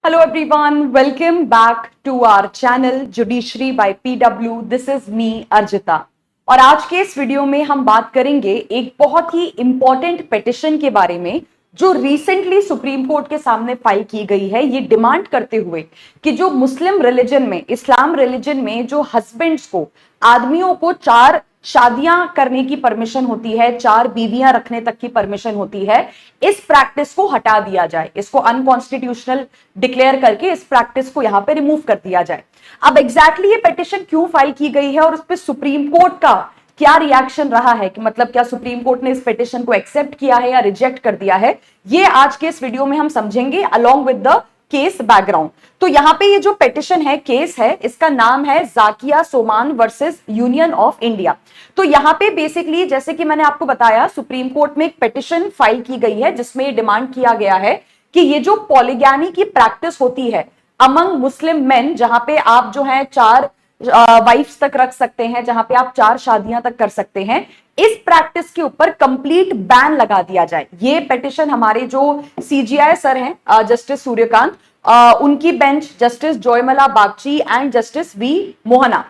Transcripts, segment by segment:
Hello everyone, welcome back to our channel Judiciary by PW. This is me Arjita और आज के इस video में हम बात करेंगे एक बहुत ही इंपॉर्टेंट पिटिशन के बारे में जो रिसेंटली सुप्रीम कोर्ट के सामने फाइल की गई है। ये डिमांड करते हुए कि जो मुस्लिम रिलीजन में, इस्लाम रिलीजन में जो हस्बैंड्स को, आदमियों को 4 शादियां करने की परमिशन होती है, 4 बीवियां रखने तक की परमिशन होती है, इस प्रैक्टिस को हटा दिया जाए, इसको अनकॉन्स्टिट्यूशनल डिक्लेयर करके इस प्रैक्टिस को यहां पे रिमूव कर दिया जाए। अब एग्जैक्टली ये पिटिशन क्यों फाइल की गई है और उस पर सुप्रीम कोर्ट का क्या रिएक्शन रहा है, कि मतलब क्या सुप्रीम कोर्ट ने इस पिटिशन को एक्सेप्ट किया है या रिजेक्ट कर दिया है, ये आज के इस वीडियो में हम समझेंगे along with the case background. तो यहां पे ये जो पिटिशन है, केस है, इसका नाम है Zakia Soman versus Union of India. तो यहां पे बेसिकली जैसे कि मैंने आपको बताया, सुप्रीम कोर्ट में एक पिटिशन फाइल की गई है जिसमें ये डिमांड किया गया है कि ये जो पॉलीगैमी की प्रैक्टिस होती है अमंग मुस्लिम मेन, जहां पे आप जो है 4 वाइफ्स तक रख सकते हैं, जहां पे आप 4 शादियां तक कर सकते हैं, इस प्रैक्टिस के ऊपर कंप्लीट बैन लगा दिया जाए। ये पिटिशन हमारे जो सीजीआई सर हैं जस्टिस सूर्यकांत, उनकी bench justice Jaymala Bagchi and justice V Mohana,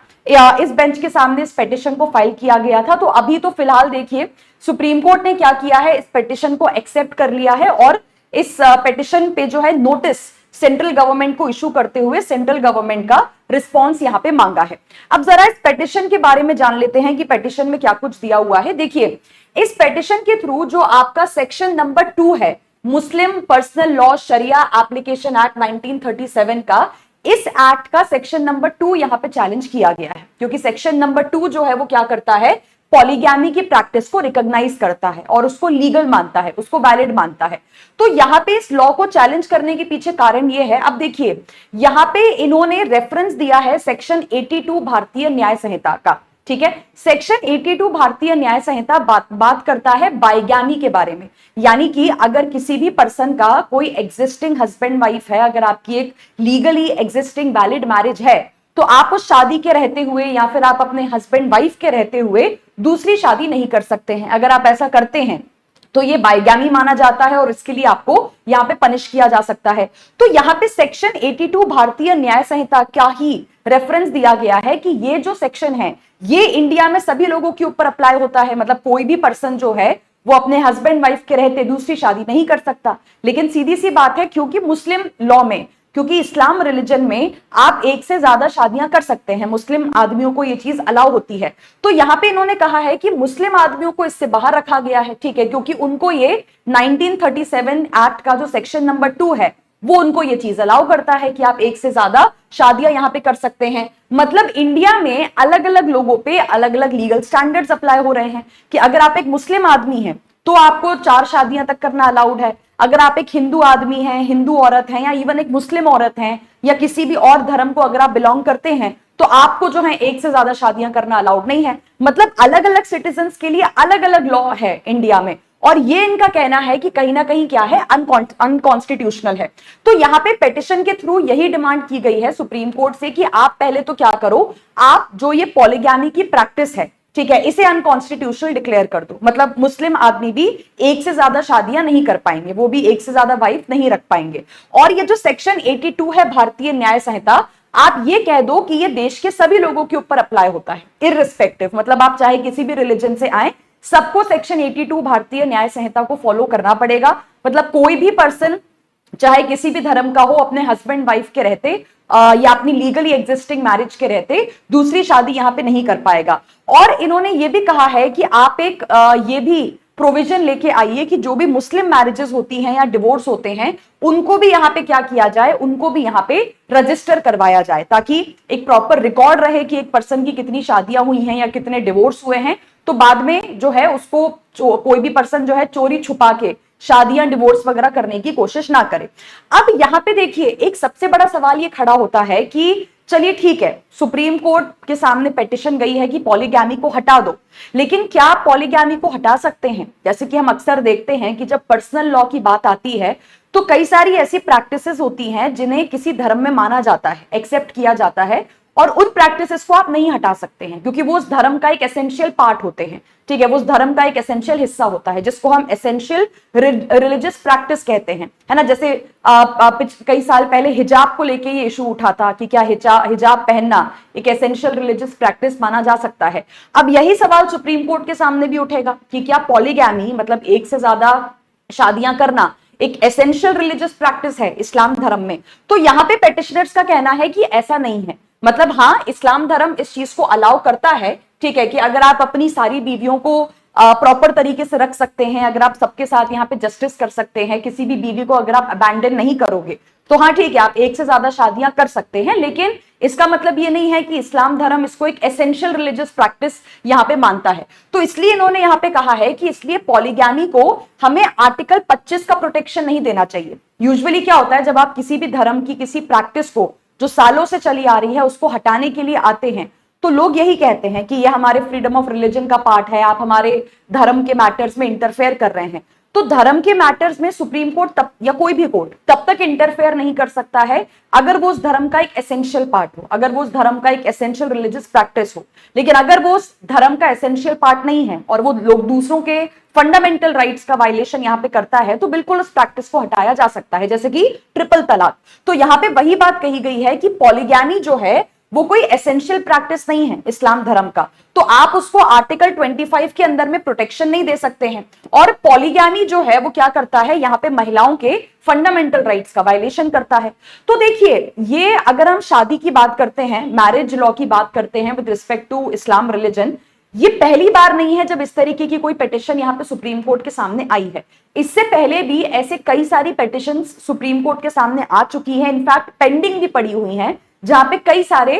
इस बेंच के सामने इस पिटिशन को फाइल किया गया था। तो अभी तो फिलहाल देखिए सुप्रीम कोर्ट ने क्या किया है, इस पिटिशन को एक्सेप्ट कर लिया है और इस पिटिशन पे जो है नोटिस सेंट्रल गवर्नमेंट को इशू करते हुए सेंट्रल गवर्नमेंट का रिस्पांस यहां पे मांगा है। अब जरा इस पिटिशन के बारे में जान लेते हैं कि पिटिशन में क्या कुछ दिया हुआ है। देखिए, इस पिटिशन के थ्रू जो आपका सेक्शन नंबर 2 है, मुस्लिम पर्सनल लॉ शरिया एप्लीकेशन एक्ट 1937 का, इस एक्ट का सेक्शन नंबर 2 यहां पे चैलेंज किया गया है, क्योंकि सेक्शन नंबर 2 जो है वो क्या करता है, पॉलीगैमी की प्रैक्टिस को रिकॉग्नाइज करता है और उसको लीगल मानता है, उसको वैलिड मानता है। तो यहां पे इस लॉ को चैलेंज करने के पीछे कारण ये है, अब देखिए यहां पे इन्होंने रेफरेंस दिया है सेक्शन 82 भारतीय न्याय संहिता का। ठीक है, सेक्शन 82 भारतीय न्याय संहिता बात करता है बाइगैमी के बारे में, यानी कि अगर किसी भी पर्सन का कोई एग्जिस्टिंग हस्बैंड वाइफ है, अगर आपकी एक लीगली एग्जिस्टिंग वैलिड मैरिज है, तो आप उस शादी के रहते हुए या फिर आप अपने हस्बैंड वाइफ के रहते हुए दूसरी शादी नहीं कर सकते हैं। अगर आप ऐसा करते हैं तो ये बाइगैमी माना जाता है और इसके लिए आपको यहां पे पनिश किया जा सकता है। तो यहां पे सेक्शन 82 भारतीय न्याय संहिता का ही रेफरेंस दिया गया है कि ये जो सेक्शन है ये इंडिया में सभी लोगों के ऊपर अप्लाई होता है, मतलब कोई भी पर्सन जो है वो अपने हस्बैंड वाइफ के रहते दूसरी शादी नहीं कर सकता। लेकिन सीधी सी बात है, क्योंकि मुस्लिम लॉ में, क्योंकि इस्लाम रिलीजन में आप एक से ज्यादा शादियां कर सकते हैं, मुस्लिम आदमियों को ये चीज अलाउ होती है। तो यहां पे इन्होंने कहा है कि मुस्लिम आदमियों को इससे बाहर रखा गया है, ठीक है, क्योंकि उनको ये 1937 एक्ट का जो सेक्शन नंबर 2 है वो उनको ये चीज अलाउ करता है कि आप एक से ज्यादा शादियां यहां पे कर सकते हैं। मतलब इंडिया में अलग अलग लोगों पे अलग अलग लीगल स्टैंडर्ड्स अप्लाई हो रहे हैं कि अगर आप एक मुस्लिम आदमी हैं तो आपको 4 शादियां तक करना अलाउड है, अगर आप एक हिंदू आदमी हैं, हिंदू औरत हैं, या इवन एक मुस्लिम औरत हैं, या किसी भी और धर्म को अगर आप बिलोंग करते हैं, तो आपको जो है एक से ज्यादा शादियां करना अलाउड नहीं है। मतलब अलग अलग सिटीजन्स के लिए अलग अलग लॉ है इंडिया में, और ये इनका कहना है कि कहीं ना कहीं क्या है, अनकॉन्स्टिट्यूशनल है। तो यहां पे पिटिशन के थ्रू यही डिमांड की गई है सुप्रीम कोर्ट से कि आप पहले तो क्या करो, आप जो ये पॉलीगैमी की प्रैक्टिस है, ठीक है, इसे अनकॉन्स्टिट्यूशनल डिक्लेयर कर दो। मतलब मुस्लिम आदमी भी एक से ज्यादा शादियां नहीं कर पाएंगे, वो भी एक से ज्यादा वाइफ नहीं रख पाएंगे। और ये जो सेक्शन 82 है भारतीय न्याय संहिता, आप ये कह दो कि ये देश के सभी लोगों के ऊपर अप्लाई होता है, इररिस्पेक्टिव, मतलब आप चाहे किसी भी रिलीजन से आए, सबको सेक्शन 82 भारतीय न्याय संहिता को फॉलो करना पड़ेगा। मतलब कोई भी पर्सन चाहे किसी भी धर्म का हो, अपने हस्बैंड वाइफ के रहते या अपनी लीगली एग्जिस्टिंग मैरिज के रहते दूसरी शादी यहां पे नहीं कर पाएगा। और इन्होंने ये भी कहा है कि आप एक ये भी प्रोविजन लेके आइए कि जो भी मुस्लिम मैरिजेस होती हैं या डिवोर्स होते हैं, उनको भी यहाँ पे क्या किया जाए, उनको भी यहाँ पे रजिस्टर करवाया जाए, ताकि एक प्रॉपर रिकॉर्ड रहे कि एक पर्सन की कितनी शादियां हुई हैं या कितने डिवोर्स हुए हैं। तो बाद में जो है उसको कोई भी पर्सन जो है चोरी छुपा के शादियां डिवोर्स वगैरह करने की कोशिश ना करे। अब यहां पे देखिए एक सबसे बड़ा सवाल ये खड़ा होता है कि चलिए ठीक है, सुप्रीम कोर्ट के सामने पिटिशन गई है कि पॉलीगैमी को हटा दो, लेकिन क्या आप पॉलीगैमी को हटा सकते हैं? जैसे कि हम अक्सर देखते हैं कि जब पर्सनल लॉ की बात आती है तो कई सारी ऐसी प्रैक्टिसेस होती हैं जिन्हें किसी धर्म में माना जाता है, एक्सेप्ट किया जाता है, और उन प्रैक्टिसेस को आप नहीं हटा सकते हैं क्योंकि वो उस धर्म का एक एसेंशियल पार्ट होते हैं, ठीक है, वो उस धर्म का एक एसेंशियल हिस्सा होता है जिसको हम एसेंशियल रिलीजियस प्रैक्टिस कहते हैं, है ना। जैसे कई साल पहले हिजाब को लेके ये इशू उठा था कि क्या हिजाब पहनना एक एसेंशियल रिलीजियस प्रैक्टिस माना जा सकता है। अब यही सवाल सुप्रीम कोर्ट के सामने भी उठेगा कि क्या पॉलीगैमी मतलब एक से ज्यादा शादियां करना एक एसेंशियल रिलीजियस प्रैक्टिस है इस्लाम धर्म में। तो यहां पे पेटिशनर्स का कहना है कि ऐसा नहीं है, मतलब हाँ इस्लाम धर्म इस चीज को अलाउ करता है, ठीक है, कि अगर आप अपनी सारी बीवियों को प्रॉपर तरीके से रख सकते हैं, अगर आप सबके साथ यहाँ पे जस्टिस कर सकते हैं, किसी भी बीवी को अगर आप अबैंडन नहीं करोगे तो हाँ ठीक है आप एक से ज्यादा शादियां कर सकते हैं, लेकिन इसका मतलब ये नहीं है कि इस्लाम धर्म इसको एक एसेंशियल रिलीजियस प्रैक्टिस यहाँ पे मानता है। तो इसलिए इन्होंने यहाँ पे कहा है कि इसलिए पॉलीगैमी को हमें आर्टिकल 25 का प्रोटेक्शन नहीं देना चाहिए। यूजुअली क्या होता है जब आप किसी भी धर्म की किसी प्रैक्टिस को जो सालों से चली आ रही है उसको हटाने के लिए आते हैं तो लोग यही कहते हैं कि ये हमारे फ्रीडम ऑफ रिलीजन का पार्ट है, आप हमारे धर्म के मैटर्स में इंटरफेयर कर रहे हैं। तो धर्म के मैटर्स में सुप्रीम कोर्ट तब या कोई भी कोर्ट तब तक इंटरफेयर नहीं कर सकता है अगर वो उस धर्म का एक एसेंशियल पार्ट हो, अगर वो उस धर्म का एक एसेंशियल रिलीजियस प्रैक्टिस हो। लेकिन अगर वो उस धर्म का एसेंशियल पार्ट नहीं है और वो लोग दूसरों के फंडामेंटल राइट्स का वायलेशन यहाँ पे करता है तो बिल्कुल उस प्रैक्टिस को हटाया जा सकता है, जैसे कि ट्रिपल तलाक। तो यहाँ पे वही बात कही गई है कि पॉलीगैमी जो है वो कोई एसेंशियल प्रैक्टिस नहीं है इस्लाम धर्म का, तो आप उसको आर्टिकल 25 के अंदर में प्रोटेक्शन नहीं दे सकते हैं। और पॉलीगैमी जो है वो क्या करता है, यहाँ पे महिलाओं के फंडामेंटल राइट्स का वायलेशन करता है। तो देखिए ये अगर हम शादी की बात करते हैं, मैरिज लॉ की बात करते हैं with respect to Islam religion, ये पहली बार नहीं है जब इस तरीके की कोई पिटिशन यहाँ पे सुप्रीम कोर्ट के सामने आई है। इससे पहले भी ऐसे कई सारी पिटिशन सुप्रीम कोर्ट के सामने आ चुकी है, इनफैक्ट पेंडिंग भी पड़ी हुई है, जहां पे कई सारे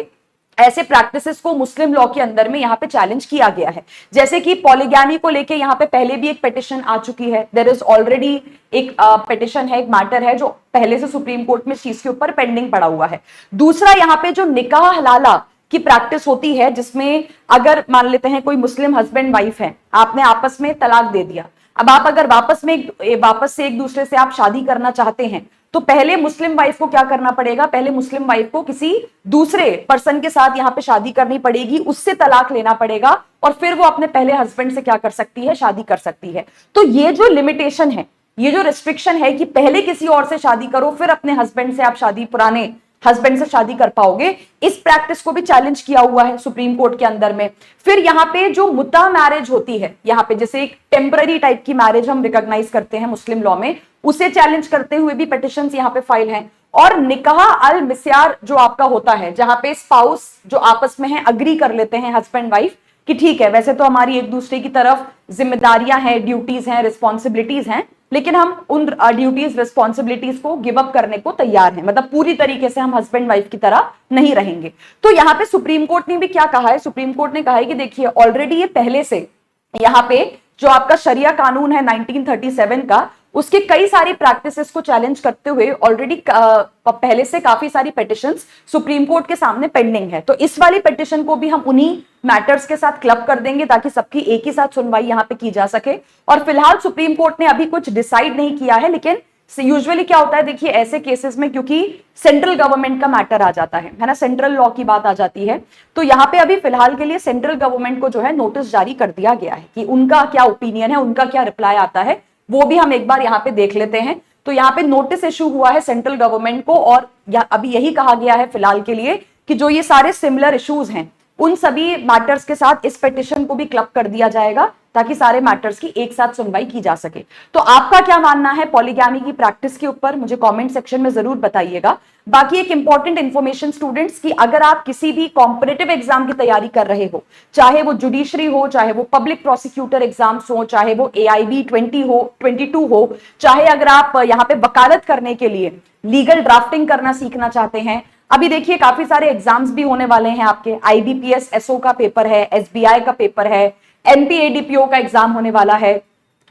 ऐसे प्रैक्टिसेस को मुस्लिम लॉ के अंदर में यहाँ पे चैलेंज किया गया है। जैसे कि पॉलीगैमी को लेके यहाँ पे पहले भी एक पिटिशन आ चुकी है, देयर इज ऑलरेडी एक पिटिशन है, एक मैटर है जो पहले से सुप्रीम कोर्ट में इस चीज के ऊपर पेंडिंग पड़ा हुआ है। दूसरा यहाँ पे जो निकाह हलाला की प्रैक्टिस होती है, जिसमें अगर मान लेते हैं कोई मुस्लिम हस्बैंड वाइफ है, आपने आपस में तलाक दे दिया, अब आप अगर वापस से एक दूसरे से आप शादी करना चाहते हैं तो पहले मुस्लिम वाइफ को क्या करना पड़ेगा, पहले मुस्लिम वाइफ को किसी दूसरे पर्सन के साथ यहाँ पे शादी करनी पड़ेगी, उससे तलाक लेना पड़ेगा और फिर वो अपने पहले हस्बैंड से क्या कर सकती है, शादी कर सकती है। तो ये जो लिमिटेशन है, ये जो रिस्ट्रिक्शन है कि पहले किसी और से शादी करो फिर अपने हस्बैंड से आप शादी, पुराने हस्बैंड से शादी कर पाओगे, इस प्रैक्टिस को भी चैलेंज किया हुआ है सुप्रीम कोर्ट के अंदर में। फिर यहाँ पे जो मुद्दा मैरिज होती है, यहाँ पे जैसे एक टेम्पररी टाइप की मैरिज हम रिकॉग्नाइज करते हैं मुस्लिम लॉ में, उसे चैलेंज करते हुए भी पिटिशंस यहाँ पे फाइल हैं। और निकाह अल मिस्यार जो आपका होता है, जहां पे स्पाउस जो आपस में है अग्री कर लेते हैं हस्बैंड वाइफ कि ठीक है वैसे तो हमारी एक दूसरे की तरफ जिम्मेदारियां हैं, ड्यूटीज हैं, रिस्पॉन्सिबिलिटीज हैं, लेकिन हम उन ड्यूटीज रिस्पॉन्सिबिलिटीज को गिव अप करने को तैयार हैं, मतलब पूरी तरीके से हम हस्बैंड वाइफ की तरह नहीं रहेंगे। तो यहाँ पे सुप्रीम कोर्ट ने भी क्या कहा है, सुप्रीम कोर्ट ने कहा है कि देखिए ऑलरेडी ये पहले से यहाँ पे जो आपका शरिया कानून है 1937 का, उसके कई सारी प्रैक्टिसेस को चैलेंज करते हुए ऑलरेडी पहले से काफी सारी पिटिशंस सुप्रीम कोर्ट के सामने पेंडिंग है। तो इस वाली पिटिशन को भी हम उन्हीं मैटर्स के साथ क्लब कर देंगे ताकि सबकी एक ही साथ सुनवाई यहाँ पे की जा सके। और फिलहाल सुप्रीम कोर्ट ने अभी कुछ डिसाइड नहीं किया है, लेकिन यूजुअली क्या होता है देखिए ऐसे केसेस में, क्योंकि सेंट्रल गवर्नमेंट का मैटर आ जाता है ना, सेंट्रल लॉ की बात आ जाती है, तो यहाँ पे अभी फिलहाल के लिए सेंट्रल गवर्नमेंट को जो है नोटिस जारी कर दिया गया है कि उनका क्या ओपिनियन है, उनका क्या रिप्लाई आता है, वो भी हम एक बार यहाँ पे देख लेते हैं। तो यहाँ पे नोटिस इशू हुआ है सेंट्रल गवर्नमेंट को और अभी यही कहा गया है फिलहाल के लिए कि जो ये सारे सिमिलर इश्यूज हैं उन सभी मैटर्स के साथ इस पिटिशन को भी क्लब कर दिया जाएगा ताकि सारे मैटर्स की एक साथ सुनवाई की जा सके। तो आपका क्या मानना है पॉलीगैमी की प्रैक्टिस के ऊपर, मुझे कमेंट सेक्शन में जरूर बताइएगा। बाकी एक इंपॉर्टेंट इंफॉर्मेशन स्टूडेंट्स की, अगर आप किसी भी कॉम्पिटिटिव एग्जाम की तैयारी कर रहे हो, चाहे वो जुडिशरी हो, चाहे वो पब्लिक प्रोसिक्यूटर एग्जाम्स हो, चाहे वो AIB 22 हो, चाहे अगर आप यहाँ पे वकालत करने के लिए लीगल ड्राफ्टिंग करना सीखना चाहते हैं, अभी देखिए काफी सारे एग्जाम्स भी होने वाले हैं आपके। IBPS SO का पेपर है, SBI का पेपर है, NPADPO का एग्जाम होने वाला है,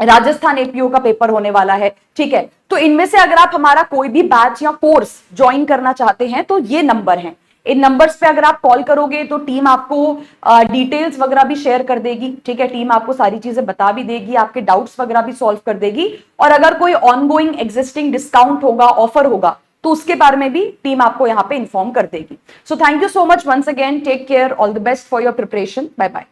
राजस्थान APO का पेपर होने वाला है, ठीक है। तो इनमें से अगर आप हमारा कोई भी बैच या कोर्स ज्वाइन करना चाहते हैं तो ये नंबर हैं, इन नंबर्स पे अगर आप कॉल करोगे तो टीम आपको डिटेल्स वगैरह भी शेयर कर देगी, ठीक है। टीम आपको सारी चीजें बता भी देगी, आपके डाउट्स वगैरह भी सॉल्व कर देगी। और अगर कोई ऑनगोइंग एग्जिस्टिंग डिस्काउंट होगा, ऑफर होगा, तो तो उसके बारे में भी टीम आपको यहाँ पे इन्फॉर्म कर देगी. So thank you so much once again. Take care. All the best for your preparation. Bye bye.